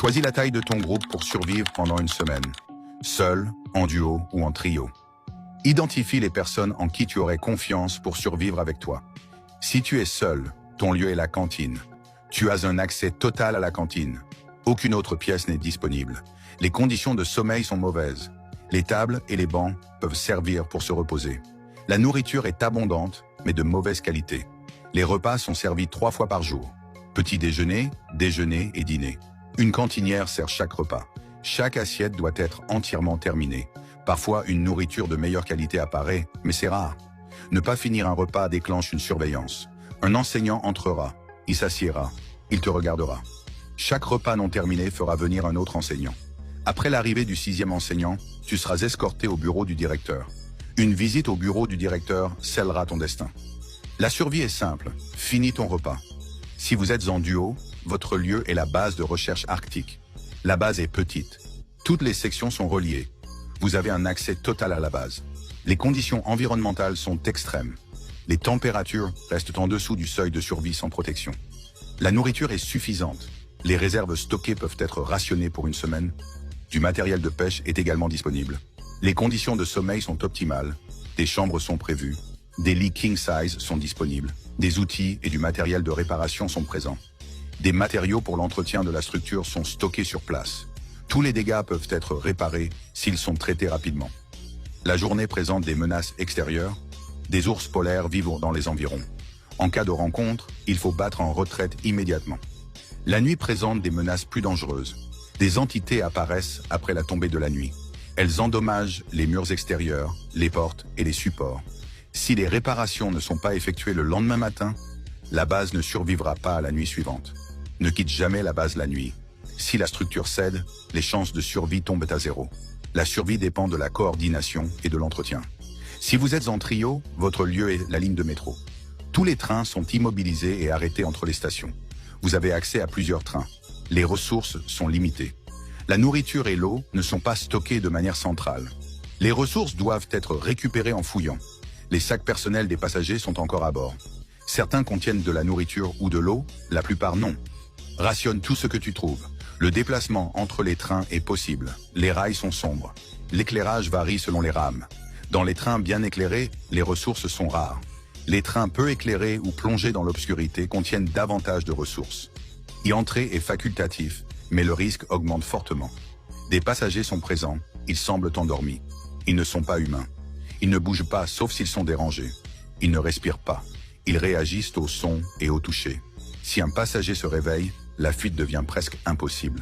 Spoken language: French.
Choisis la taille de ton groupe pour survivre pendant une semaine, seul, en duo ou en trio. Identifie les personnes en qui tu aurais confiance pour survivre avec toi. Si tu es seul, ton lieu est la cantine. Tu as un accès total à la cantine. Aucune autre pièce n'est disponible. Les conditions de sommeil sont mauvaises. Les tables et les bancs peuvent servir pour se reposer. La nourriture est abondante, mais de mauvaise qualité. Les repas sont servis 3 fois par jour. Petit déjeuner, déjeuner et dîner. Une cantinière sert chaque repas. Chaque assiette doit être entièrement terminée. Parfois, une nourriture de meilleure qualité apparaît, mais c'est rare. Ne pas finir un repas déclenche une surveillance. Un enseignant entrera, il s'assiera, il te regardera. Chaque repas non terminé fera venir un autre enseignant. Après l'arrivée du 6e enseignant, tu seras escorté au bureau du directeur. Une visite au bureau du directeur scellera ton destin. La survie est simple, finis ton repas. Si vous êtes en duo, votre lieu est la base de recherche arctique. La base est petite. Toutes les sections sont reliées. Vous avez un accès total à la base. Les conditions environnementales sont extrêmes. Les températures restent en dessous du seuil de survie sans protection. La nourriture est suffisante. Les réserves stockées peuvent être rationnées pour une semaine. Du matériel de pêche est également disponible. Les conditions de sommeil sont optimales. Des chambres sont prévues. Des lits king size sont disponibles. Des outils et du matériel de réparation sont présents. Des matériaux pour l'entretien de la structure sont stockés sur place. Tous les dégâts peuvent être réparés s'ils sont traités rapidement. La journée présente des menaces extérieures. Des ours polaires vivent dans les environs. En cas de rencontre, il faut battre en retraite immédiatement. La nuit présente des menaces plus dangereuses. Des entités apparaissent après la tombée de la nuit. Elles endommagent les murs extérieurs, les portes et les supports. Si les réparations ne sont pas effectuées le lendemain matin, la base ne survivra pas à la nuit suivante. Ne quitte jamais la base la nuit. Si la structure cède, les chances de survie tombent à 0. La survie dépend de la coordination et de l'entretien. Si vous êtes en trio, votre lieu est la ligne de métro. Tous les trains sont immobilisés et arrêtés entre les stations. Vous avez accès à plusieurs trains. Les ressources sont limitées. La nourriture et l'eau ne sont pas stockées de manière centrale. Les ressources doivent être récupérées en fouillant. Les sacs personnels des passagers sont encore à bord. Certains contiennent de la nourriture ou de l'eau, la plupart non. Rationne tout ce que tu trouves. Le déplacement entre les trains est possible. Les rails sont sombres. L'éclairage varie selon les rames. Dans les trains bien éclairés, les ressources sont rares. Les trains peu éclairés ou plongés dans l'obscurité contiennent davantage de ressources. Y entrer est facultatif, mais le risque augmente fortement. Des passagers sont présents, ils semblent endormis. Ils ne sont pas humains. Ils ne bougent pas sauf s'ils sont dérangés. Ils ne respirent pas. Ils réagissent au son et au toucher. Si un passager se réveille, la fuite devient presque impossible.